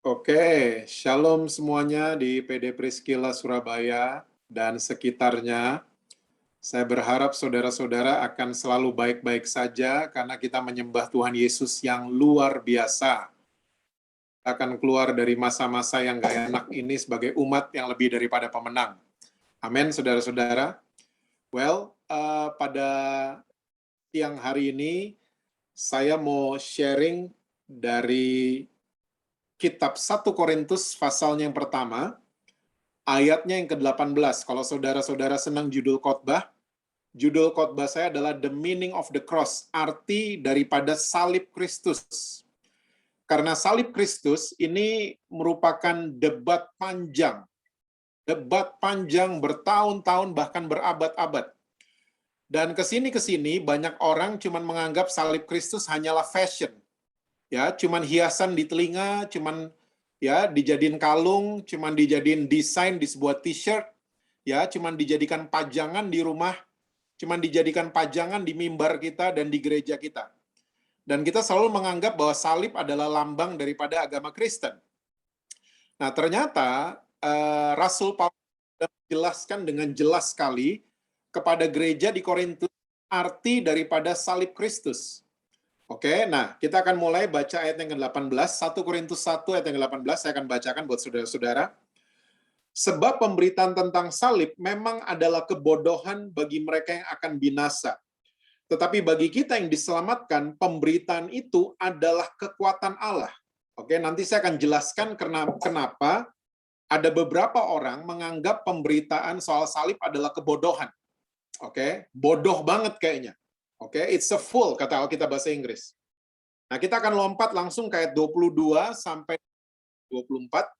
Oke, shalom semuanya di PD Priscilla Surabaya dan sekitarnya. Saya berharap saudara-saudara akan selalu baik-baik saja karena kita menyembah Tuhan Yesus yang luar biasa. Kita akan keluar dari masa-masa yang gak enak ini sebagai umat yang lebih daripada pemenang. Amin, saudara-saudara. Pada siang hari ini, saya mau sharing dari Kitab 1 Korintus pasalnya yang pertama, ayatnya yang ke-18. Kalau saudara-saudara senang judul khotbah saya adalah The Meaning of the Cross, arti daripada salib Kristus. Karena salib Kristus ini merupakan debat panjang bertahun-tahun bahkan berabad-abad. Dan kesini banyak orang cuman menganggap salib Kristus hanyalah fashion. Ya, cuman hiasan di telinga, cuman ya dijadiin kalung, cuman dijadiin desain di sebuah t-shirt, ya, cuman dijadikan pajangan di rumah, cuman dijadikan pajangan di mimbar kita dan di gereja kita. Dan kita selalu menganggap bahwa salib adalah lambang daripada agama Kristen. Nah, ternyata Rasul Paulus menjelaskan dengan jelas sekali kepada gereja di Korintus arti daripada salib Kristus. Oke, nah kita akan mulai baca ayat yang ke-18, 1 Korintus 1 ayat yang ke-18, saya akan bacakan buat saudara-saudara. Sebab pemberitaan tentang salib memang adalah kebodohan bagi mereka yang akan binasa. Tetapi bagi kita yang diselamatkan, pemberitaan itu adalah kekuatan Allah. Oke, nanti saya akan jelaskan kenapa ada beberapa orang menganggap pemberitaan soal salib adalah kebodohan. Oke, bodoh banget kayaknya. Oke, it's a fool, kata Alkitab bahasa Inggris. Nah, kita akan lompat langsung ke ayat 22 sampai 24.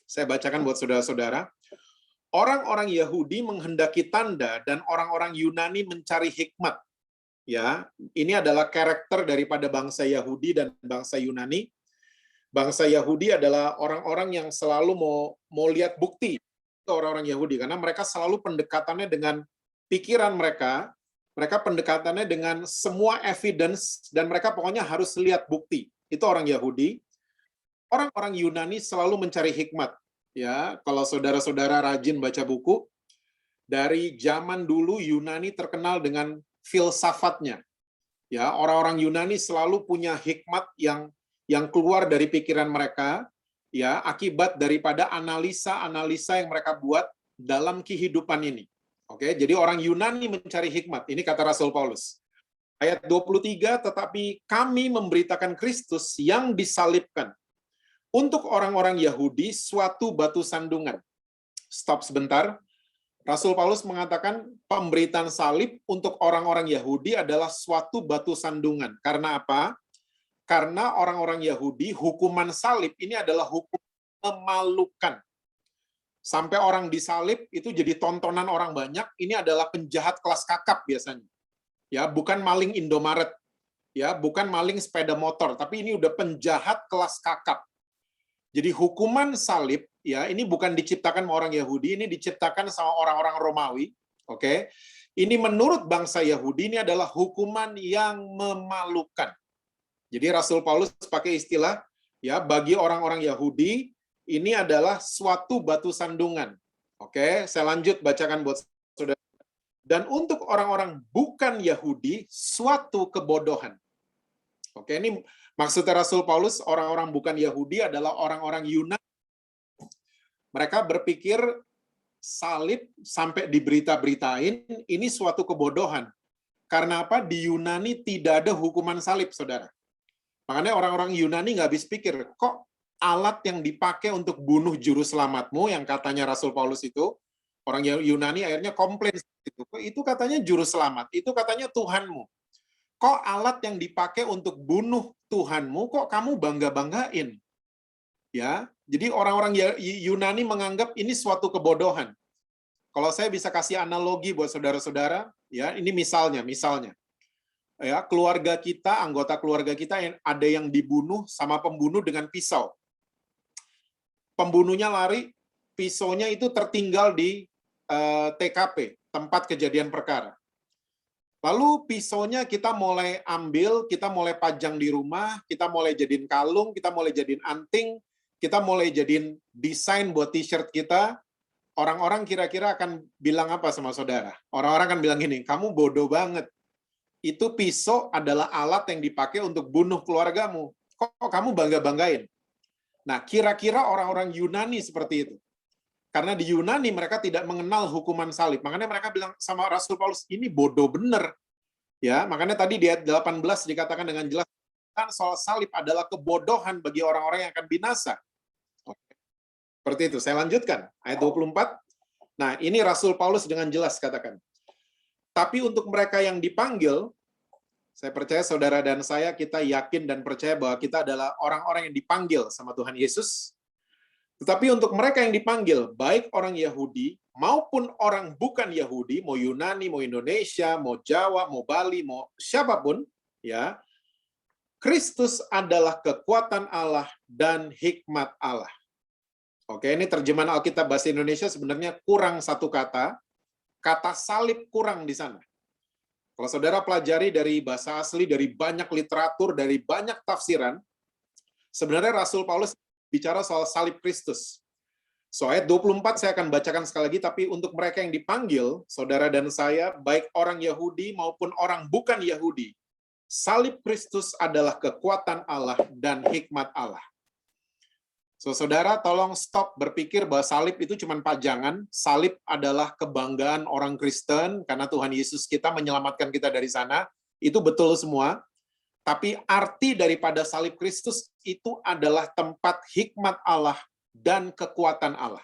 Saya bacakan buat saudara-saudara. Orang-orang Yahudi menghendaki tanda dan orang-orang Yunani mencari hikmat. Ya, ini adalah karakter daripada bangsa Yahudi dan bangsa Yunani. Bangsa Yahudi adalah orang-orang yang selalu mau lihat bukti. Itu orang-orang Yahudi karena mereka selalu pendekatannya dengan pikiran mereka pendekatannya dengan semua evidence, dan mereka pokoknya harus lihat bukti. Itu orang Yahudi. Orang-orang Yunani selalu mencari hikmat. Ya, kalau saudara-saudara rajin baca buku, dari zaman dulu Yunani terkenal dengan filsafatnya. Ya, orang-orang Yunani selalu punya hikmat yang keluar dari pikiran mereka, ya, akibat daripada analisa-analisa yang mereka buat dalam kehidupan ini. Oke, jadi orang Yunani mencari hikmat. Ini kata Rasul Paulus. Ayat 23, tetapi kami memberitakan Kristus yang disalibkan. Untuk orang-orang Yahudi, suatu batu sandungan. Stop sebentar. Rasul Paulus mengatakan pemberitaan salib untuk orang-orang Yahudi adalah suatu batu sandungan. Karena apa? Karena orang-orang Yahudi, hukuman salib ini adalah hukum memalukan. Sampai orang disalib itu jadi tontonan orang banyak. Ini adalah penjahat kelas kakap biasanya. Ya, bukan maling Indomaret. Ya, bukan maling sepeda motor, tapi ini udah penjahat kelas kakap. Jadi hukuman salib ya, ini bukan diciptakan sama orang Yahudi, ini diciptakan sama orang-orang Romawi. Oke. Ini menurut bangsa Yahudi ini adalah hukuman yang memalukan. Jadi Rasul Paulus pakai istilah ya, bagi orang-orang Yahudi ini adalah suatu batu sandungan. Oke, saya lanjut bacakan buat saudara. Dan untuk orang-orang bukan Yahudi, suatu kebodohan. Oke, ini maksudnya Rasul Paulus, orang-orang bukan Yahudi adalah orang-orang Yunani. Mereka berpikir salib sampai diberita-beritain, ini suatu kebodohan. Karena apa? Di Yunani tidak ada hukuman salib, saudara. Makanya orang-orang Yunani nggak habis pikir, kok alat yang dipakai untuk bunuh juru selamatmu, yang katanya Rasul Paulus itu, orang Yunani akhirnya komplain, itu katanya juru selamat, itu katanya Tuhanmu. Kok alat yang dipakai untuk bunuh Tuhanmu, kok kamu bangga-banggain? Ya, jadi orang-orang Yunani menganggap ini suatu kebodohan. Kalau saya bisa kasih analogi buat saudara-saudara, ya, ini misalnya. Ya, keluarga kita, anggota keluarga kita ada yang dibunuh sama pembunuh dengan pisau. Pembunuhnya lari, pisaunya itu tertinggal di TKP, tempat kejadian perkara. Lalu pisaunya kita mulai ambil, kita mulai pajang di rumah, kita mulai jadiin kalung, kita mulai jadiin anting, kita mulai jadiin desain buat t-shirt kita, orang-orang kira-kira akan bilang apa sama saudara? Orang-orang akan bilang gini, kamu bodoh banget. Itu pisau adalah alat yang dipakai untuk bunuh keluargamu. Kok kamu bangga-banggain? Nah, kira-kira orang-orang Yunani seperti itu. Karena di Yunani mereka tidak mengenal hukuman salib. Makanya mereka bilang sama Rasul Paulus, ini bodoh bener. Ya, makanya tadi di ayat 18 dikatakan dengan jelas, soal salib adalah kebodohan bagi orang-orang yang akan binasa. Seperti itu. Saya lanjutkan. Ayat 24. Nah, ini Rasul Paulus dengan jelas katakan. Tapi untuk mereka yang dipanggil, saya percaya saudara dan saya, kita yakin dan percaya bahwa kita adalah orang-orang yang dipanggil sama Tuhan Yesus. Tetapi untuk mereka yang dipanggil, baik orang Yahudi maupun orang bukan Yahudi, mau Yunani, mau Indonesia, mau Jawa, mau Bali, mau siapapun, ya, Kristus adalah kekuatan Allah dan hikmat Allah. Oke, ini terjemahan Alkitab bahasa Indonesia sebenarnya kurang satu kata. Kata salib kurang di sana. Kalau saudara pelajari dari bahasa asli, dari banyak literatur, dari banyak tafsiran, sebenarnya Rasul Paulus bicara soal salib Kristus. So, ayat 24 saya akan bacakan sekali lagi, tapi untuk mereka yang dipanggil, saudara dan saya, baik orang Yahudi maupun orang bukan Yahudi, salib Kristus adalah kekuatan Allah dan hikmat Allah. So, saudara, tolong stop berpikir bahwa salib itu cuma pajangan. Salib adalah kebanggaan orang Kristen, karena Tuhan Yesus kita menyelamatkan kita dari sana. Itu betul semua. Tapi arti daripada salib Kristus itu adalah tempat hikmat Allah dan kekuatan Allah.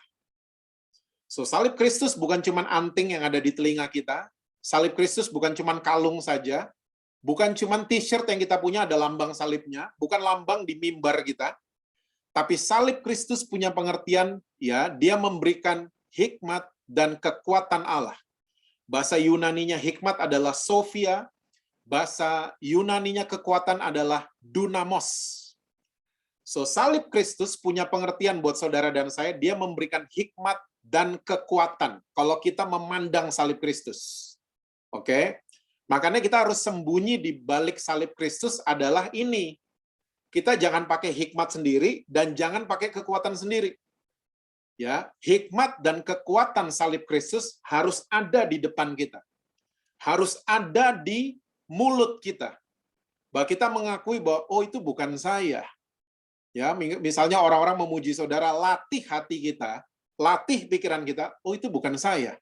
So, salib Kristus bukan cuma anting yang ada di telinga kita. Salib Kristus bukan cuma kalung saja. Bukan cuma t-shirt yang kita punya ada lambang salibnya. Bukan lambang di mimbar kita. Tapi salib Kristus punya pengertian, ya, dia memberikan hikmat dan kekuatan Allah. Bahasa Yunaninya hikmat adalah Sophia, bahasa Yunaninya kekuatan adalah dunamos. So, salib Kristus punya pengertian buat saudara dan saya, dia memberikan hikmat dan kekuatan kalau kita memandang salib Kristus. Oke? Makanya kita harus sembunyi di balik salib Kristus adalah ini. Kita jangan pakai hikmat sendiri dan jangan pakai kekuatan sendiri. Ya, hikmat dan kekuatan salib Kristus harus ada di depan kita. Harus ada di mulut kita. Bahwa kita mengakui bahwa oh itu bukan saya. Ya, misalnya orang-orang memuji saudara, latih hati kita, latih pikiran kita, oh itu bukan saya.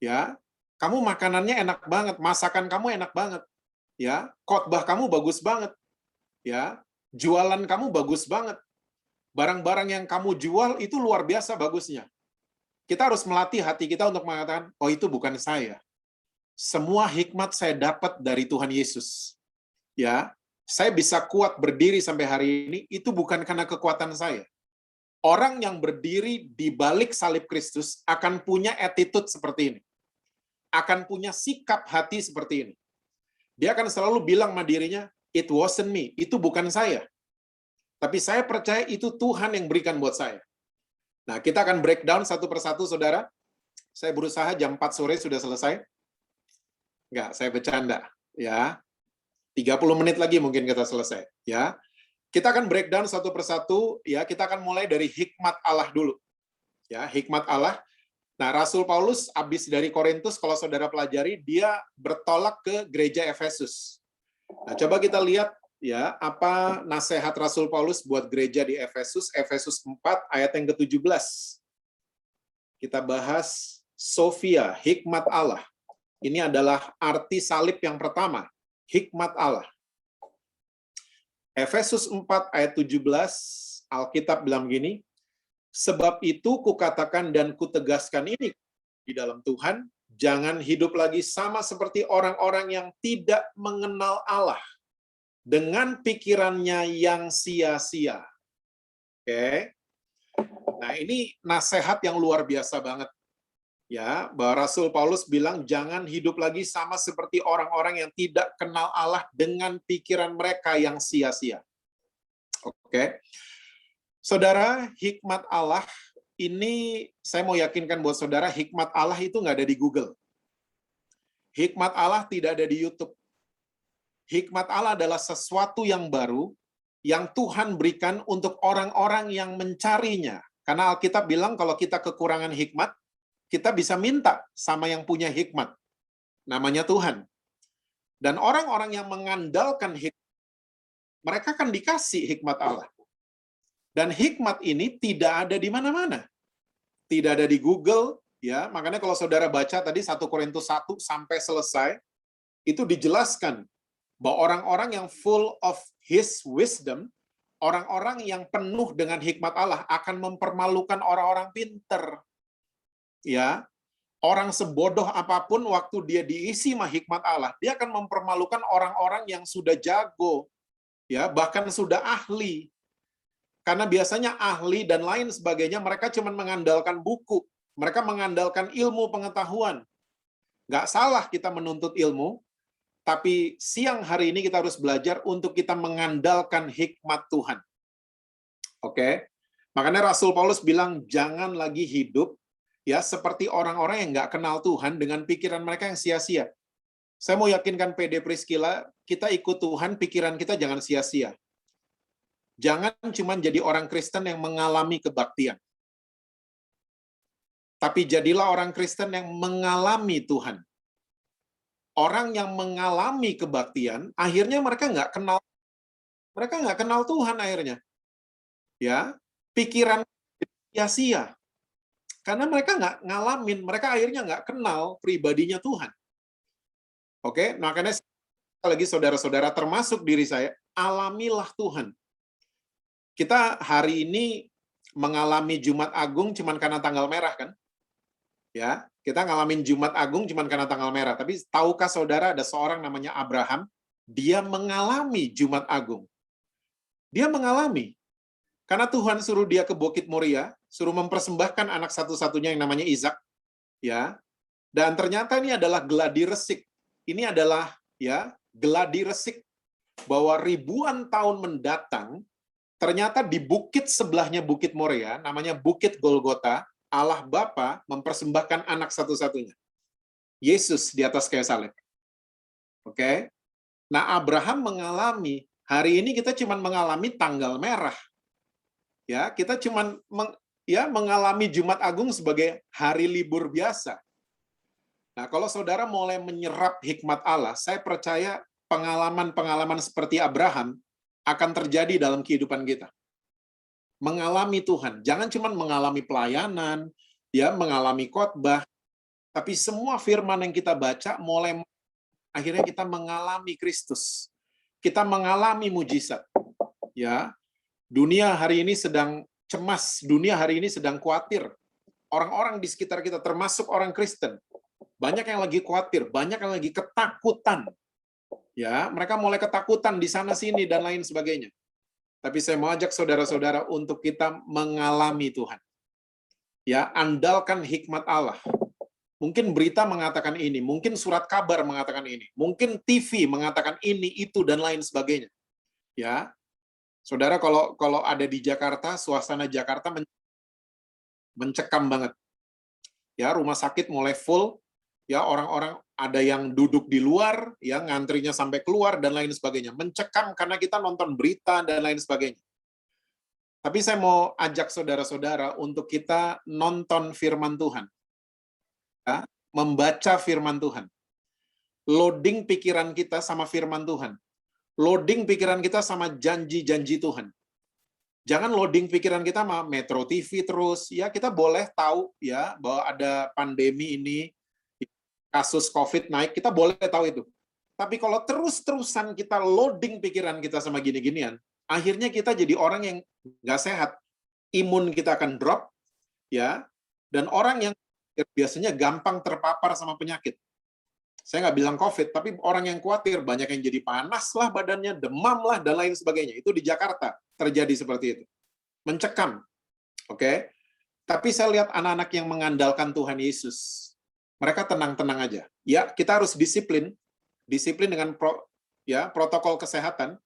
Ya, kamu makanannya enak banget, masakan kamu enak banget. Ya, khotbah kamu bagus banget. Ya, jualan kamu bagus banget. Barang-barang yang kamu jual itu luar biasa bagusnya. Kita harus melatih hati kita untuk mengatakan, oh itu bukan saya. Semua hikmat saya dapat dari Tuhan Yesus. Ya, saya bisa kuat berdiri sampai hari ini, itu bukan karena kekuatan saya. Orang yang berdiri di balik salib Kristus akan punya attitude seperti ini. Akan punya sikap hati seperti ini. Dia akan selalu bilang sama dirinya, it wasn't me, itu bukan saya. Tapi saya percaya itu Tuhan yang berikan buat saya. Nah, kita akan breakdown satu persatu, saudara. Saya berusaha jam 4 sore sudah selesai. Enggak, saya bercanda. Ya, 30 menit lagi mungkin kita selesai. Ya, kita akan breakdown satu persatu. Ya, kita akan mulai dari hikmat Allah dulu. Ya, hikmat Allah. Nah, Rasul Paulus habis dari Korintus, kalau saudara pelajari, dia bertolak ke gereja Efesus. Nah, coba kita lihat ya apa nasihat Rasul Paulus buat gereja di Efesus, Efesus 4 ayat yang ke-17. Kita bahas Sophia, hikmat Allah. Ini adalah arti salib yang pertama, hikmat Allah. Efesus 4 ayat 17, Alkitab bilang gini, sebab itu kukatakan dan kutegaskan ini di dalam Tuhan, jangan hidup lagi sama seperti orang-orang yang tidak mengenal Allah dengan pikirannya yang sia-sia. Oke. Nah, ini nasihat yang luar biasa banget. Ya, bahwa Rasul Paulus bilang jangan hidup lagi sama seperti orang-orang yang tidak kenal Allah dengan pikiran mereka yang sia-sia. Oke. Saudara, hikmat Allah ini saya mau yakinkan buat saudara, hikmat Allah itu nggak ada di Google. Hikmat Allah tidak ada di YouTube. Hikmat Allah adalah sesuatu yang baru yang Tuhan berikan untuk orang-orang yang mencarinya. Karena Alkitab bilang kalau kita kekurangan hikmat, kita bisa minta sama yang punya hikmat. Namanya Tuhan. Dan orang-orang yang mengandalkan hikmat, mereka akan dikasih hikmat Allah. Dan hikmat ini tidak ada di mana-mana. Tidak ada di Google, ya. Makanya kalau saudara baca tadi 1 Korintus 1 sampai selesai, itu dijelaskan bahwa orang-orang yang full of his wisdom, orang-orang yang penuh dengan hikmat Allah akan mempermalukan orang-orang pinter. Ya, orang sebodoh apapun waktu dia diisi sama hikmat Allah, dia akan mempermalukan orang-orang yang sudah jago, ya, bahkan sudah ahli. Karena biasanya ahli dan lain sebagainya, mereka cuma mengandalkan buku, mereka mengandalkan ilmu pengetahuan. Nggak salah kita menuntut ilmu, tapi siang hari ini kita harus belajar untuk kita mengandalkan hikmat Tuhan. Oke? Makanya Rasul Paulus bilang, jangan lagi hidup ya seperti orang-orang yang nggak kenal Tuhan dengan pikiran mereka yang sia-sia. Saya mau yakinkan PD Priscilla, kita ikut Tuhan, pikiran kita jangan sia-sia. Jangan cuma jadi orang Kristen yang mengalami kebaktian. Tapi jadilah orang Kristen yang mengalami Tuhan. Orang yang mengalami kebaktian, akhirnya mereka nggak kenal Tuhan akhirnya. Ya, pikiran sia-sia. Karena mereka nggak ngalamin, mereka akhirnya nggak kenal pribadinya Tuhan. Oke, makanya lagi saudara-saudara termasuk diri saya, alamilah Tuhan. Kita hari ini mengalami Jumat Agung cuman karena tanggal merah kan? Ya, kita ngalamin Jumat Agung cuman karena tanggal merah. Tapi tahukah saudara ada seorang namanya Abraham, dia mengalami Jumat Agung. Dia mengalami. Karena Tuhan suruh dia ke Bukit Moria, suruh mempersembahkan anak satu-satunya yang namanya Ishak, ya. Dan ternyata ini adalah gladi resik. Ini adalah ya, gladi resik bahwa ribuan tahun mendatang ternyata di bukit sebelahnya Bukit Moria, namanya Bukit Golgota, Allah Bapa mempersembahkan anak satu-satunya. Yesus di atas kayu salib. Oke? Nah, Abraham mengalami, hari ini kita cuma mengalami tanggal merah. Ya, kita cuma mengalami Jumat Agung sebagai hari libur biasa. Nah, kalau saudara mulai menyerap hikmat Allah, saya percaya pengalaman-pengalaman seperti Abraham akan terjadi dalam kehidupan kita. Mengalami Tuhan, jangan cuma mengalami pelayanan, ya, mengalami khotbah, tapi semua firman yang kita baca mulai akhirnya kita mengalami Kristus. Kita mengalami mujizat. Ya. Dunia hari ini sedang cemas, dunia hari ini sedang khawatir. Orang-orang di sekitar kita termasuk orang Kristen, banyak yang lagi khawatir, banyak yang lagi ketakutan. Ya, mereka mulai ketakutan di sana sini dan lain sebagainya. Tapi saya mau ajak saudara-saudara untuk kita mengalami Tuhan. Ya, andalkan hikmat Allah. Mungkin berita mengatakan ini, mungkin surat kabar mengatakan ini, mungkin TV mengatakan ini, itu dan lain sebagainya. Ya. Saudara kalau ada di Jakarta, suasana Jakarta mencekam banget. Ya, rumah sakit mulai full, ya orang-orang ada yang duduk di luar, ya ngantrinya sampai keluar dan lain sebagainya. Mencekam karena kita nonton berita dan lain sebagainya. Tapi saya mau ajak saudara-saudara untuk kita nonton firman Tuhan. Ya, membaca firman Tuhan. Loading pikiran kita sama firman Tuhan. Loading pikiran kita sama janji-janji Tuhan. Jangan loading pikiran kita sama Metro TV terus. Ya, kita boleh tahu ya bahwa ada pandemi ini, kasus COVID naik, kita boleh tahu itu. Tapi kalau terus-terusan kita loading pikiran kita sama gini-ginian, akhirnya kita jadi orang yang nggak sehat. Imun kita akan drop, ya. Dan orang yang biasanya gampang terpapar sama penyakit. Saya nggak bilang COVID, tapi orang yang khawatir, banyak yang jadi panas lah badannya, demam lah, dan lain sebagainya. Itu di Jakarta terjadi seperti itu. Mencekam. Oke? Tapi saya lihat anak-anak yang mengandalkan Tuhan Yesus. Mereka tenang-tenang aja. Ya, kita harus disiplin. Disiplin dengan protokol kesehatan.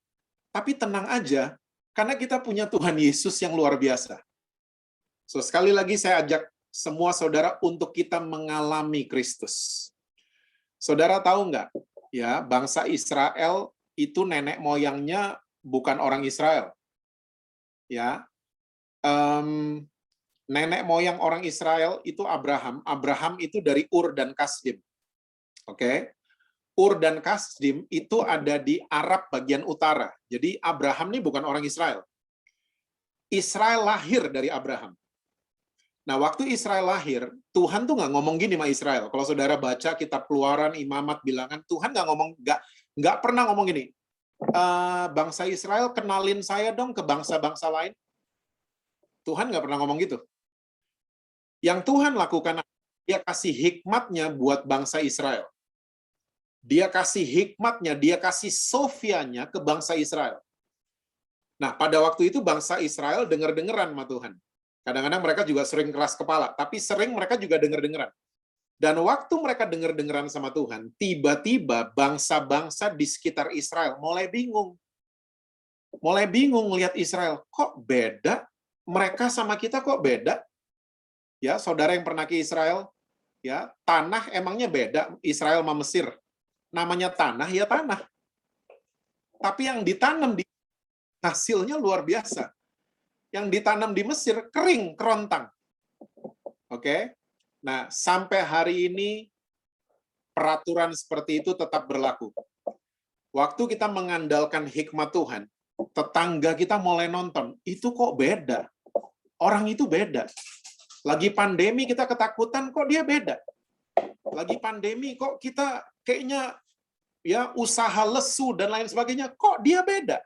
Tapi tenang aja, karena kita punya Tuhan Yesus yang luar biasa. So, sekali lagi saya ajak semua saudara untuk kita mengalami Kristus. Saudara tahu nggak, ya bangsa Israel itu nenek moyangnya bukan orang Israel. Ya, nenek moyang orang Israel itu Abraham. Abraham itu dari Ur dan Kasdim. Oke. Ur dan Kasdim itu ada di Arab bagian utara. Jadi Abraham ini bukan orang Israel. Israel lahir dari Abraham. Nah, waktu Israel lahir, Tuhan tuh nggak ngomong gini sama Israel. Kalau saudara baca kitab Keluaran, Imamat, Bilangan, Tuhan nggak pernah ngomong gini. Bangsa Israel kenalin saya dong ke bangsa-bangsa lain. Tuhan nggak pernah ngomong gitu. Yang Tuhan lakukan, dia kasih hikmatnya buat bangsa Israel. Dia kasih hikmatnya, dia kasih sofianya ke bangsa Israel. Nah, pada waktu itu bangsa Israel dengar-dengeran sama Tuhan. Kadang-kadang mereka juga sering keras kepala, tapi sering mereka juga dengar-dengeran. Dan waktu mereka dengar-dengeran sama Tuhan, tiba-tiba bangsa-bangsa di sekitar Israel mulai bingung. Mulai bingung lihat Israel, kok beda? Mereka sama kita kok beda? Ya, saudara yang pernah ke Israel, ya, tanah emangnya beda Israel sama Mesir. Namanya tanah, ya tanah. Tapi yang ditanam di hasilnya luar biasa. Yang ditanam di Mesir kering, kerontang. Oke? Nah, sampai hari ini peraturan seperti itu tetap berlaku. Waktu kita mengandalkan hikmat Tuhan, tetangga kita mulai nonton, itu kok beda. Orang itu beda. Lagi pandemi kita ketakutan, kok dia beda. Lagi pandemi kok kita kayaknya ya usaha lesu dan lain sebagainya, kok dia beda?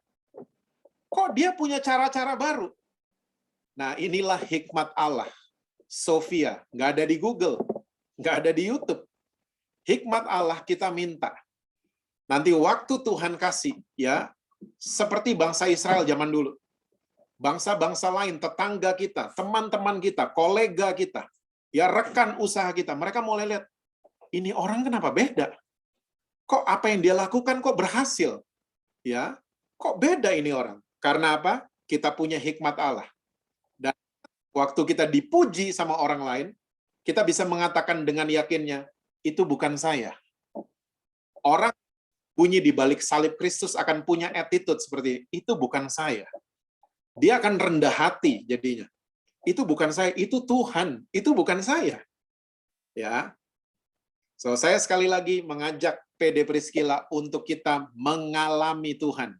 Kok dia punya cara-cara baru? Nah, inilah hikmat Allah. Sophia, nggak ada di Google, nggak ada di YouTube. Hikmat Allah kita minta. Nanti waktu Tuhan kasih, ya, seperti bangsa Israel zaman dulu. Bangsa-bangsa lain, tetangga kita, teman-teman kita, kolega kita, ya rekan usaha kita, mereka mulai lihat, ini orang kenapa beda? Kok apa yang dia lakukan kok berhasil? Ya, kok beda ini orang? Karena apa? Kita punya hikmat Allah. Dan waktu kita dipuji sama orang lain, kita bisa mengatakan dengan yakinnya, itu bukan saya. Orang bunyi di balik salib Kristus akan punya attitude seperti itu bukan saya. Dia akan rendah hati jadinya. Itu bukan saya, itu Tuhan, itu bukan saya. Ya. So, saya sekali lagi mengajak PD Priscilla untuk kita mengalami Tuhan.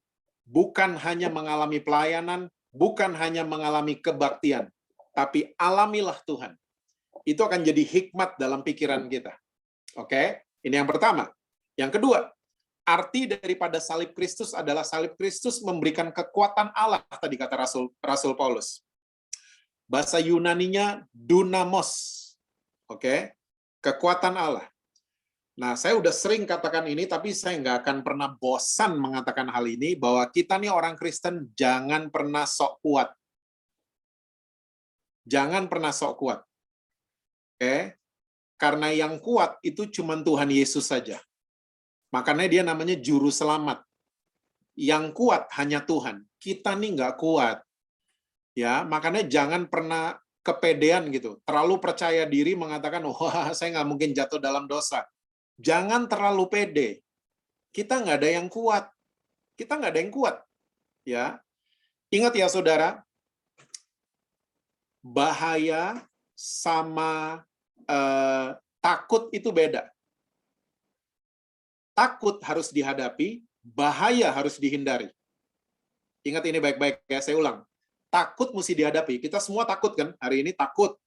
Bukan hanya mengalami pelayanan, bukan hanya mengalami kebaktian, tapi alamilah Tuhan. Itu akan jadi hikmat dalam pikiran kita. Oke? Ini yang pertama. Yang kedua, arti daripada salib Kristus adalah salib Kristus memberikan kekuatan Allah, tadi kata Rasul Paulus. Bahasa Yunaninya dunamos. Oke? Kekuatan Allah. Nah, saya udah sering katakan ini, tapi saya nggak akan pernah bosan mengatakan hal ini, bahwa kita nih orang Kristen jangan pernah sok kuat. Jangan pernah sok kuat. Oke? Karena yang kuat itu cuma Tuhan Yesus saja. Makanya dia namanya juru selamat. Yang kuat hanya Tuhan. Kita nih nggak kuat. Ya, makanya jangan pernah kepedean gitu. Terlalu percaya diri mengatakan, wah saya nggak mungkin jatuh dalam dosa. Jangan terlalu pede. Kita nggak ada yang kuat. Kita nggak ada yang kuat. Ya, ingat ya saudara, bahaya sama takut itu beda. Takut harus dihadapi, bahaya harus dihindari. Ingat ini baik-baik ya, saya ulang. Takut mesti dihadapi. Kita semua takut kan? Hari ini takut.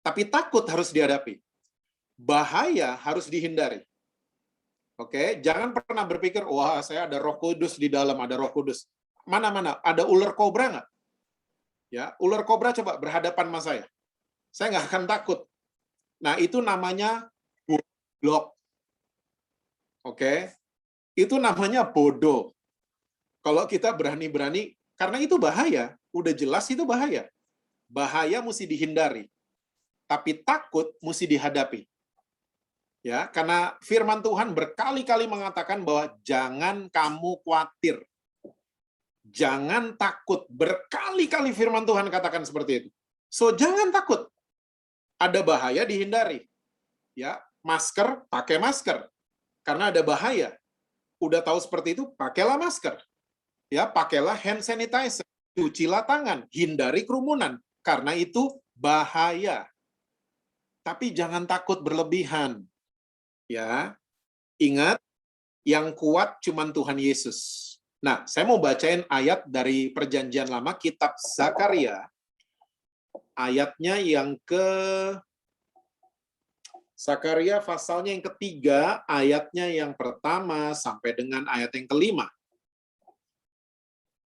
Tapi takut harus dihadapi. Bahaya harus dihindari. Oke, jangan pernah berpikir, wah saya ada Roh Kudus di dalam, ada Roh Kudus. Mana-mana, ada ular kobra nggak? Ya, ular kobra coba berhadapan sama saya. Saya nggak akan takut. Nah, itu namanya goblok. Oke, itu namanya bodoh. Kalau kita berani-berani, karena itu bahaya, udah jelas itu bahaya. Bahaya mesti dihindari. Tapi takut mesti dihadapi. Ya, karena firman Tuhan berkali-kali mengatakan bahwa jangan kamu khawatir. Jangan takut. Berkali-kali firman Tuhan katakan seperti itu. So, jangan takut. Ada bahaya dihindari. Ya, masker, pakai masker. Karena ada bahaya. Udah tahu seperti itu, pakailah masker. Ya, pakailah hand sanitizer, cucilah tangan, hindari kerumunan, karena itu bahaya. Tapi jangan takut berlebihan. Ya, ingat, yang kuat cuman Tuhan Yesus. Nah, saya mau bacain ayat dari Perjanjian Lama, kitab Zakaria, ayatnya yang ke Zakaria pasalnya yang ketiga, ayatnya yang pertama sampai dengan ayat yang kelima.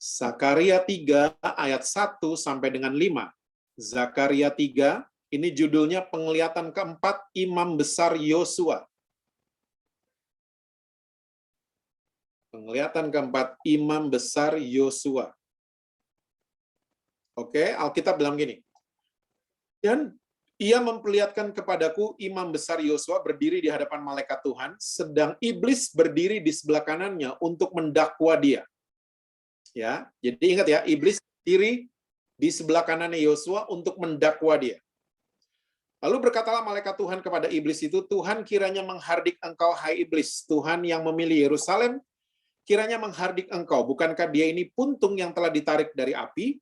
Zakaria 3 ayat 1 sampai dengan 5. Zakaria 3, ini judulnya penglihatan keempat imam besar Yosua. Penglihatan keempat imam besar Yosua. Oke, Alkitab bilang gini. Dan ia memperlihatkan kepadaku imam besar Yosua berdiri di hadapan malaikat Tuhan, sedang iblis berdiri di sebelah kanannya untuk mendakwa dia. Ya, jadi ingat ya, iblis berdiri di sebelah kanannya Yosua untuk mendakwa dia. Lalu berkatalah malaikat Tuhan kepada iblis itu, Tuhan kiranya menghardik engkau, hai iblis, Tuhan yang memilih Yerusalem, kiranya menghardik engkau, bukankah dia ini puntung yang telah ditarik dari api?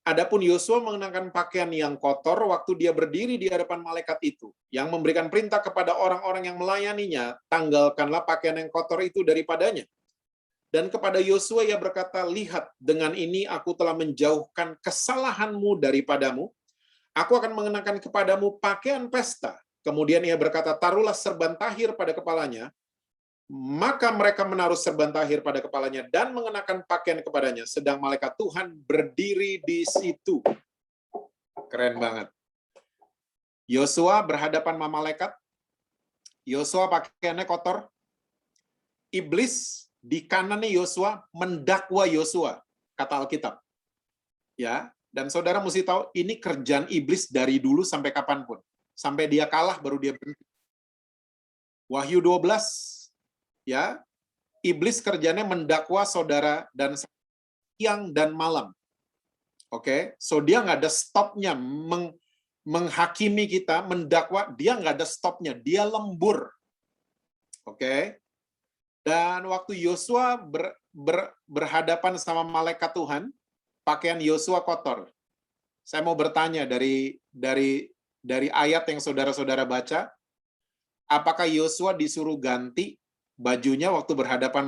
Adapun Yosua mengenakan pakaian yang kotor waktu dia berdiri di hadapan malaikat itu, yang memberikan perintah kepada orang-orang yang melayaninya, tanggalkanlah pakaian yang kotor itu daripadanya. Dan kepada Yosua ia berkata, lihat, dengan ini aku telah menjauhkan kesalahanmu daripadamu, aku akan mengenakan kepadamu pakaian pesta. Kemudian ia berkata, taruhlah serban tahir pada kepalanya. Maka mereka menaruh serban tahir pada kepalanya dan mengenakan pakaian kepadanya. Sedang malaikat Tuhan berdiri di situ. Keren banget. Yosua berhadapan sama malaikat. Yosua pakaiannya kotor. Iblis di kanannya Yosua mendakwa Yosua, kata Alkitab. Ya, dan saudara mesti tahu ini kerjaan iblis dari dulu sampai kapanpun. Sampai dia kalah baru dia berhenti. Wahyu 12, ya, iblis kerjanya mendakwa saudara dan siang dan malam. Oke, so dia nggak ada stopnya menghakimi kita, mendakwa, dia nggak ada stopnya, dia lembur. Oke, dan waktu Yosua berhadapan sama malaikat Tuhan, pakaian Yosua kotor. Saya mau bertanya dari ayat yang saudara-saudara baca, apakah Yosua disuruh ganti bajunya waktu berhadapan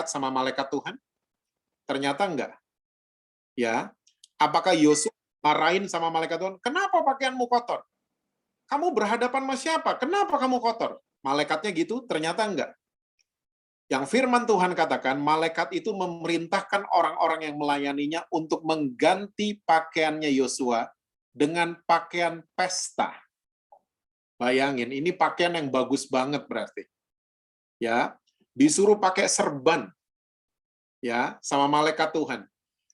sama malaikat Tuhan? Ternyata enggak. Ya. Apakah Yosua marahin sama malaikat Tuhan? Kenapa pakaianmu kotor? Kamu berhadapan sama siapa? Kenapa kamu kotor? Malaikatnya gitu? Ternyata enggak. Yang firman Tuhan katakan, malaikat itu memerintahkan orang-orang yang melayaninya untuk mengganti pakaiannya Yosua dengan pakaian pesta. Bayangin, ini pakaian yang bagus banget berarti. Ya, disuruh pakai serban. Ya, sama malaikat Tuhan.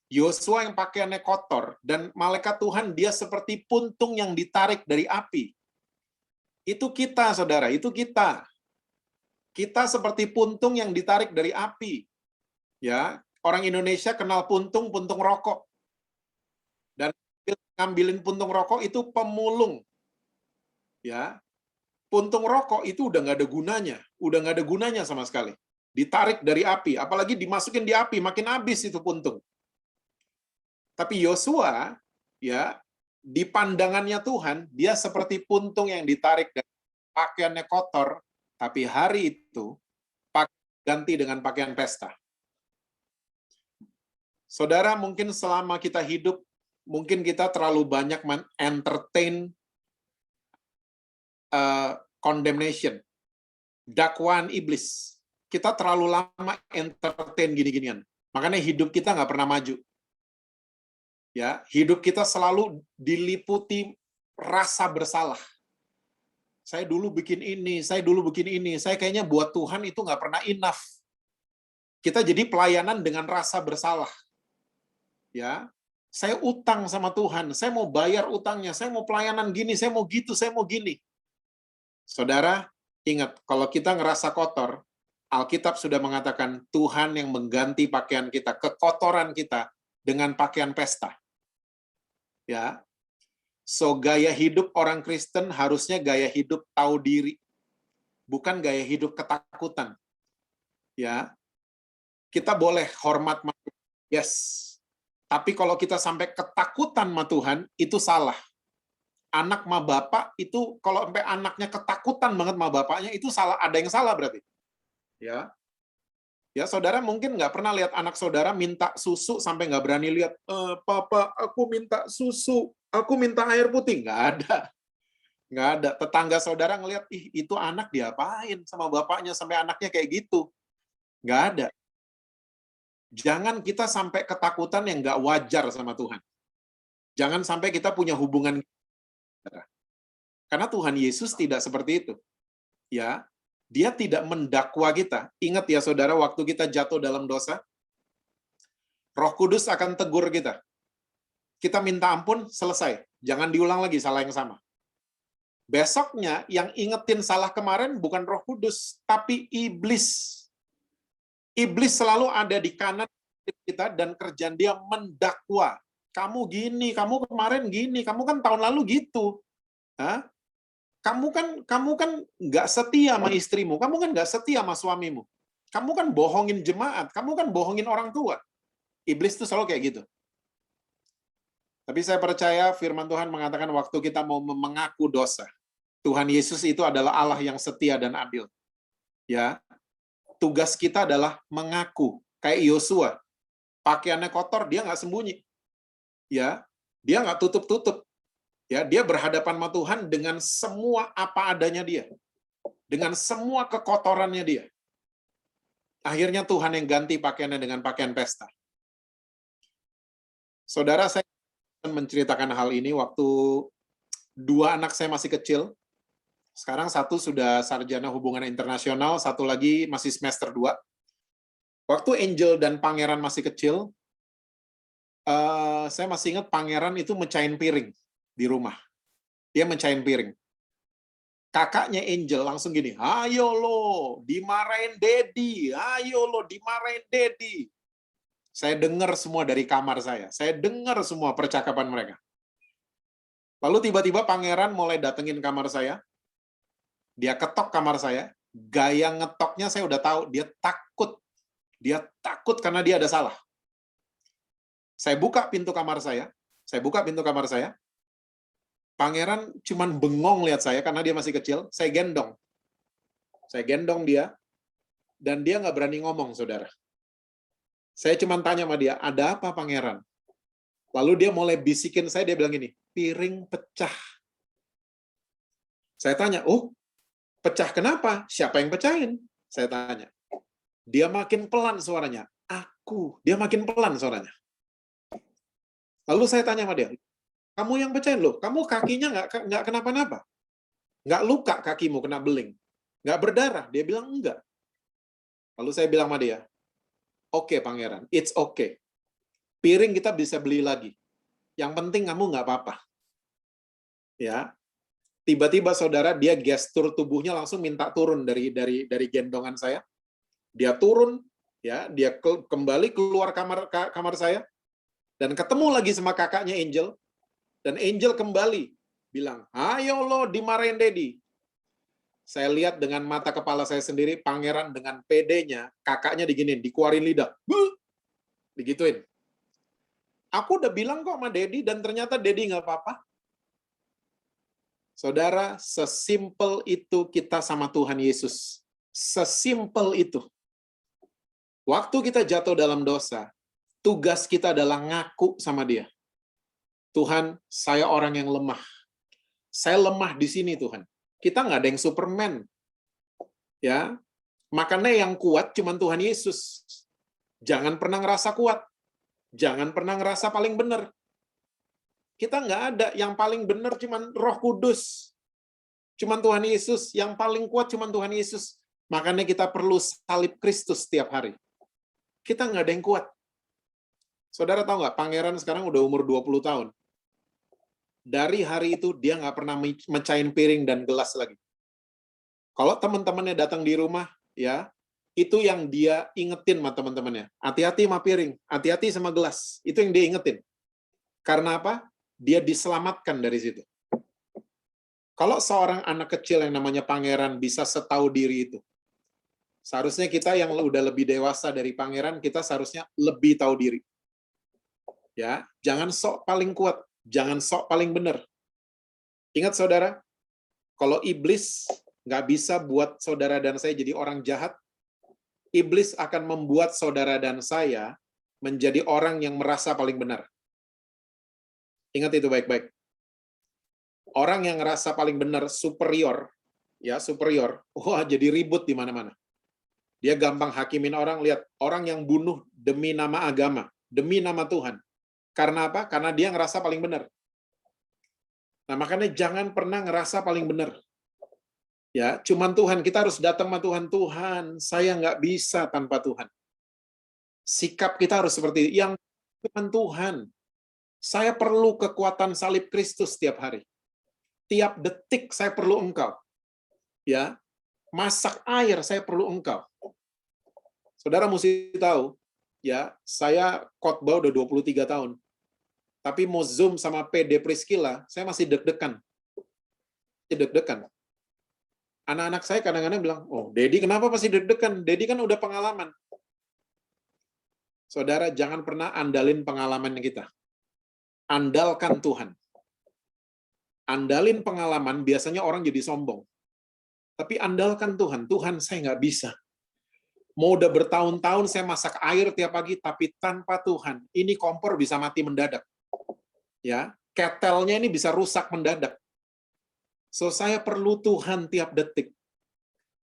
Yosua yang pakaiannya kotor, dan malaikat Tuhan dia seperti puntung yang ditarik dari api. Itu kita, saudara, itu kita. Kita seperti puntung yang ditarik dari api. Ya, orang Indonesia kenal puntung rokok. Dan ngambilin puntung rokok itu pemulung. Ya, puntung rokok itu udah nggak ada gunanya, sama sekali. Ditarik dari api, apalagi dimasukin di api, makin habis itu puntung. Tapi Yosua, ya, di pandangannya Tuhan, dia seperti puntung yang ditarik dari pakaiannya kotor, tapi hari itu ganti dengan pakaian pesta. Saudara, mungkin selama kita hidup, mungkin kita terlalu banyak entertain condemnation, dakwaan iblis. Kita terlalu lama entertain gini-ginian. Makanya hidup kita nggak pernah maju. Ya, hidup kita selalu diliputi rasa bersalah. Saya dulu bikin ini, saya kayaknya buat Tuhan itu nggak pernah enough. Kita jadi pelayanan dengan rasa bersalah. Ya, saya utang sama Tuhan, saya mau bayar utangnya, saya mau pelayanan gini, saya mau gitu, saya mau gini. Saudara, ingat, kalau kita ngerasa kotor, Alkitab sudah mengatakan Tuhan yang mengganti pakaian kita, kekotoran kita, dengan pakaian pesta. Ya, so gaya hidup orang Kristen harusnya gaya hidup tahu diri, bukan gaya hidup ketakutan. Ya, kita boleh hormat manusia, Yes. Tapi kalau kita sampai ketakutan sama Tuhan, itu salah. Anak sama bapak itu, kalau sampai anaknya ketakutan banget sama bapaknya, itu salah. Ada yang salah berarti. Ya, ya, saudara mungkin nggak pernah lihat anak saudara minta susu sampai nggak berani lihat, Papa, aku minta susu, aku minta air putih. Nggak ada. Nggak ada. Tetangga saudara ngelihat, ih, itu anak diapain sama bapaknya sampai anaknya kayak gitu. Nggak ada. Jangan kita sampai ketakutan yang nggak wajar sama Tuhan. Jangan sampai kita punya hubungan. Karena Tuhan Yesus tidak seperti itu. Ya, Dia tidak mendakwa kita. Ingat ya saudara, waktu kita jatuh dalam dosa, Roh Kudus akan tegur kita. Kita minta ampun, selesai. Jangan diulang lagi salah yang sama. Besoknya yang ingetin salah kemarin bukan Roh Kudus, tapi iblis. Iblis selalu ada di kanan kita dan kerjaan dia mendakwa. Kamu gini, kamu kemarin gini, kamu kan tahun lalu gitu. Hah? Kamu kan nggak setia sama istrimu, kamu kan nggak setia sama suamimu. Kamu kan bohongin jemaat, kamu kan bohongin orang tua. Iblis itu selalu kayak gitu. Tapi saya percaya firman Tuhan mengatakan waktu kita mau mengaku dosa, Tuhan Yesus itu adalah Allah yang setia dan adil. Ya, tugas kita adalah mengaku. Kayak Yosua, pakaiannya kotor, dia nggak sembunyi. Ya, dia nggak tutup-tutup. Ya, dia berhadapan sama Tuhan dengan semua apa adanya dia. Dengan semua kekotorannya dia. Akhirnya Tuhan yang ganti pakaiannya dengan pakaian pesta. Saudara, saya akan menceritakan hal ini waktu 2 anak saya masih kecil. Sekarang satu sudah sarjana hubungan internasional, satu lagi masih semester 2. Waktu Angel dan Pangeran masih kecil, saya masih ingat Pangeran itu mecahin piring di rumah. Dia mecahin piring. Kakaknya Angel langsung gini, ayo lo, dimarahin Dedi, ayo lo, dimarahin Dedi. Saya dengar semua dari kamar saya. Saya dengar semua percakapan mereka. Lalu tiba-tiba Pangeran mulai datengin kamar saya. Dia ketok kamar saya. Gaya ngetoknya saya udah tahu. Dia takut. Dia takut karena dia ada salah. Saya buka pintu kamar saya. Pangeran cuman bengong lihat saya karena dia masih kecil. Saya gendong dia. Dan dia nggak berani ngomong, saudara. Saya cuma tanya sama dia, ada apa Pangeran? Lalu dia mulai bisikin saya, dia bilang gini, piring pecah. Saya tanya, oh, pecah kenapa? Siapa yang pecahin? Saya tanya. Dia makin pelan suaranya. Aku. Dia makin pelan suaranya. Lalu saya tanya sama dia, kamu yang pecahin loh, kamu kakinya nggak kenapa-napa? Nggak luka kakimu kena beling? Nggak berdarah? Dia bilang enggak. Lalu saya bilang sama dia, oke Pangeran, it's okay. Piring kita bisa beli lagi. Yang penting kamu nggak apa-apa. Ya, tiba-tiba saudara dia gestur tubuhnya langsung minta turun dari gendongan saya. Dia turun, ya, dia kembali keluar kamar saya dan ketemu lagi sama kakaknya Angel. Dan Angel kembali bilang, ayo lo dimarahin Dedi. Saya lihat dengan mata kepala saya sendiri, Pangeran dengan pedenya, kakaknya diginiin, dikeluarin lidah. Buh! Digituin. Aku udah bilang kok sama Dedi, dan ternyata Dedi nggak apa-apa. Saudara, sesimpel itu kita sama Tuhan Yesus. Sesimpel itu. Waktu kita jatuh dalam dosa, tugas kita adalah ngaku sama dia. Tuhan, saya orang yang lemah. Saya lemah di sini, Tuhan. Kita nggak ada yang Superman. Ya, makanya yang kuat cuma Tuhan Yesus. Jangan pernah ngerasa kuat. Jangan pernah ngerasa paling benar. Kita nggak ada. Yang paling benar cuma Roh Kudus. Cuma Tuhan Yesus. Yang paling kuat cuma Tuhan Yesus. Makanya kita perlu salib Kristus setiap hari. Kita nggak ada yang kuat. Saudara tahu nggak, Pangeran sekarang udah umur 20 tahun. Dari hari itu dia nggak pernah mecahin piring dan gelas lagi. Kalau teman-temannya datang di rumah, ya, itu yang dia ingetin sama teman-temannya. Hati-hati sama piring, hati-hati sama gelas. Itu yang dia ingetin. Karena apa? Dia diselamatkan dari situ. Kalau seorang anak kecil yang namanya Pangeran bisa setahu diri itu, seharusnya kita yang udah lebih dewasa dari Pangeran, kita seharusnya lebih tahu diri. Ya, jangan sok paling kuat, jangan sok paling benar. Ingat saudara, kalau iblis nggak bisa buat saudara dan saya jadi orang jahat, iblis akan membuat saudara dan saya menjadi orang yang merasa paling benar. Ingat itu baik-baik. Orang yang ngerasa paling benar, superior, ya superior, wah jadi ribut di mana-mana. Dia gampang hakimin orang, lihat orang yang bunuh demi nama agama, demi nama Tuhan. Karena apa? Karena dia ngerasa paling benar. Nah, makanya jangan pernah ngerasa paling benar. Ya, cuman Tuhan, kita harus datang sama Tuhan. Tuhan, saya nggak bisa tanpa Tuhan. Sikap kita harus seperti itu. Yang cuman Tuhan. Saya perlu kekuatan salib Kristus setiap hari. Tiap detik saya perlu Engkau. Ya, masak air saya perlu Engkau. Saudara mesti tahu, ya, saya khotbah udah 23 tahun. Tapi mau Zoom sama PD Priscilla, saya masih deg-degan. Deg-degan. Anak-anak saya kadang-kadang bilang, oh, Dedi kenapa masih deg-degan? Dedi kan udah pengalaman. Saudara, jangan pernah andalin pengalaman kita. Andalkan Tuhan. Andalin pengalaman, biasanya orang jadi sombong. Tapi andalkan Tuhan. Tuhan, saya nggak bisa. Mau udah bertahun-tahun saya masak air tiap pagi, tapi tanpa Tuhan, ini kompor bisa mati mendadak. Ya, ketelnya ini bisa rusak mendadak. So, saya perlu Tuhan tiap detik.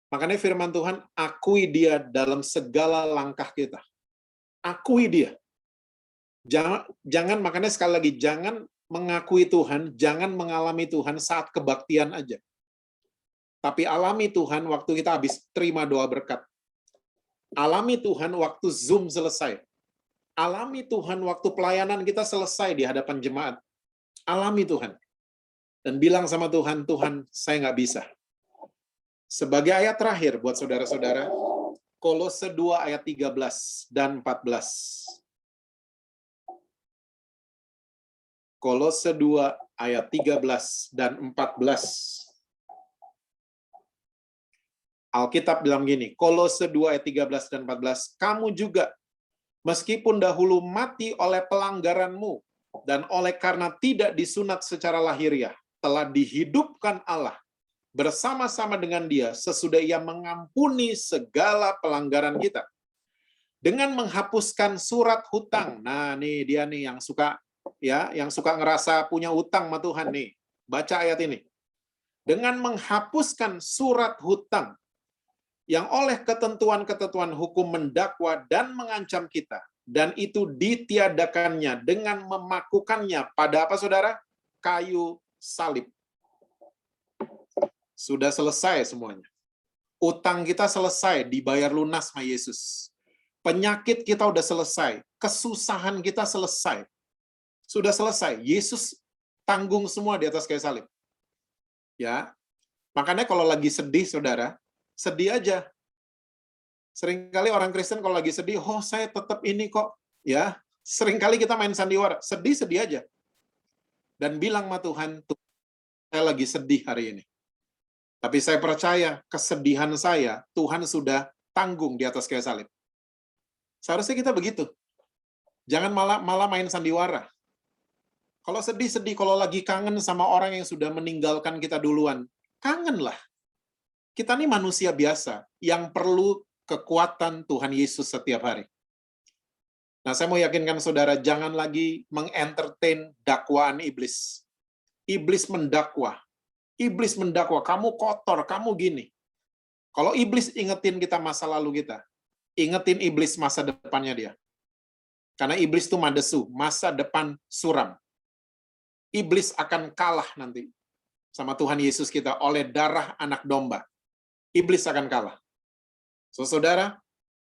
Makanya firman Tuhan, akui dia dalam segala langkah kita. Akui dia. Jangan, makanya sekali lagi, jangan mengakui Tuhan, jangan mengalami Tuhan saat kebaktian aja. Tapi alami Tuhan waktu kita habis terima doa berkat. Alami Tuhan waktu Zoom selesai. Alami Tuhan waktu pelayanan kita selesai di hadapan jemaat. Alami Tuhan. Dan bilang sama Tuhan, Tuhan, saya nggak bisa. Sebagai ayat terakhir buat saudara-saudara, Kolose 2 ayat 13 dan 14. Kolose 2 ayat 13 dan 14. Alkitab bilang gini, Kolose 2 ayat 13 dan 14, kamu juga, meskipun dahulu mati oleh pelanggaranmu, dan oleh karena tidak disunat secara lahiriah, telah dihidupkan Allah bersama-sama dengan dia sesudah ia mengampuni segala pelanggaran kita. Dengan menghapuskan surat hutang. Nah, nih dia nih yang suka ngerasa punya hutang sama Tuhan nih. Baca ayat ini. Dengan menghapuskan surat hutang yang oleh ketentuan-ketentuan hukum mendakwa dan mengancam kita, dan itu ditiadakannya dengan memakukannya pada apa saudara? Kayu salib. Sudah selesai semuanya. Utang kita selesai, dibayar lunas sama Yesus. Penyakit kita udah selesai, kesusahan kita selesai. Sudah selesai. Yesus tanggung semua di atas kayu salib. Ya. Makanya kalau lagi sedih saudara, sedih aja. Seringkali orang Kristen kalau lagi sedih, oh saya tetap ini kok. Ya, seringkali kita main sandiwara, sedih-sedih aja. Dan bilang sama Tuhan, saya lagi sedih hari ini. Tapi saya percaya kesedihan saya, Tuhan sudah tanggung di atas kayu salib. Seharusnya kita begitu. Jangan malah main sandiwara. Kalau sedih-sedih, kalau lagi kangen sama orang yang sudah meninggalkan kita duluan, kangenlah. Kita ini manusia biasa yang perlu kekuatan Tuhan Yesus setiap hari. Nah, saya mau yakinkan saudara, jangan lagi mengentertain dakwaan iblis. Iblis mendakwa. Iblis mendakwa, kamu kotor, kamu gini. Kalau iblis ingetin kita masa lalu kita, ingetin iblis masa depannya dia. Karena iblis itu madesu, masa depan suram. Iblis akan kalah nanti sama Tuhan Yesus kita oleh darah anak domba. Iblis akan kalah. So, saudara,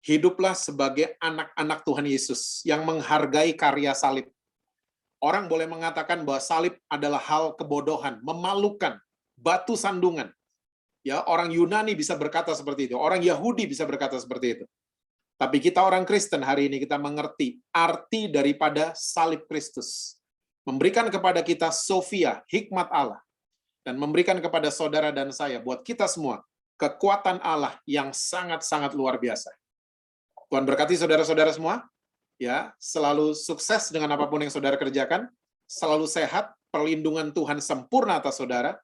hiduplah sebagai anak-anak Tuhan Yesus yang menghargai karya salib. Orang boleh mengatakan bahwa salib adalah hal kebodohan, memalukan, batu sandungan. Ya, orang Yunani bisa berkata seperti itu, orang Yahudi bisa berkata seperti itu. Tapi kita orang Kristen hari ini kita mengerti arti daripada salib Kristus. Memberikan kepada kita Sofia, hikmat Allah. Dan memberikan kepada saudara dan saya, buat kita semua, kekuatan Allah yang sangat-sangat luar biasa. Tuhan berkati saudara-saudara semua. ya, selalu sukses dengan apapun yang saudara kerjakan, selalu sehat, perlindungan Tuhan sempurna atas saudara,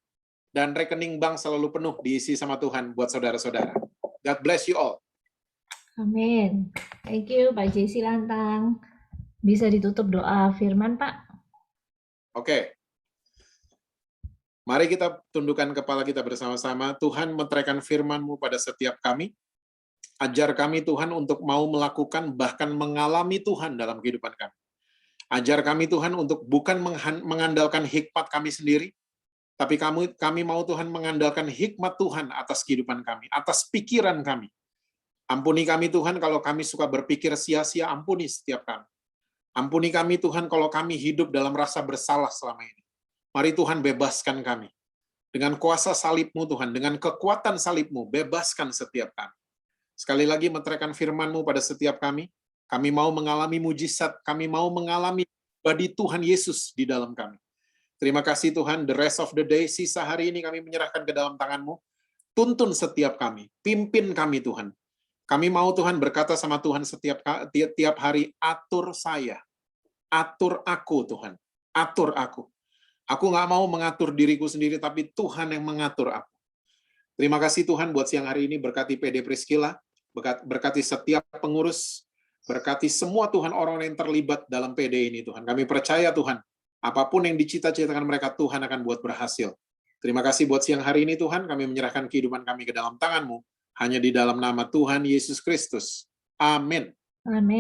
dan rekening bank selalu penuh diisi sama Tuhan buat saudara-saudara. God bless you all. Amin. Thank you, Pak JC Lantang. Bisa ditutup doa firman, Pak? Oke. Mari kita tundukkan kepala kita bersama-sama. Tuhan, meteraikan firman-Mu pada setiap kami. Ajar kami, Tuhan, untuk mau melakukan bahkan mengalami Tuhan dalam kehidupan kami. Ajar kami, Tuhan, untuk bukan mengandalkan hikmat kami sendiri, tapi kami mau, Tuhan, mengandalkan hikmat Tuhan atas kehidupan kami, atas pikiran kami. Ampuni kami, Tuhan, kalau kami suka berpikir sia-sia, ampuni setiap kami. Ampuni kami, Tuhan, kalau kami hidup dalam rasa bersalah selama ini. Mari Tuhan bebaskan kami. Dengan kuasa salib-Mu, Tuhan, dengan kekuatan salib-Mu, bebaskan setiap kami. Sekali lagi meteraikan firman-Mu pada setiap kami. Kami mau mengalami mujizat, kami mau mengalami pribadi Tuhan Yesus di dalam kami. Terima kasih Tuhan, the rest of the day, sisa hari ini kami menyerahkan ke dalam tangan-Mu. Tuntun setiap kami, pimpin kami Tuhan. Kami mau Tuhan berkata sama Tuhan tiap hari, atur saya, atur aku Tuhan, atur aku. Aku nggak mau mengatur diriku sendiri, tapi Tuhan yang mengatur aku. Terima kasih Tuhan buat siang hari ini, berkati PD Priscilla, berkati setiap pengurus, berkati semua Tuhan orang yang terlibat dalam PD ini Tuhan. Kami percaya Tuhan, apapun yang dicita-citakan mereka Tuhan akan buat berhasil. Terima kasih buat siang hari ini Tuhan, kami menyerahkan kehidupan kami ke dalam tangan-Mu, hanya di dalam nama Tuhan Yesus Kristus. Amin. Amin.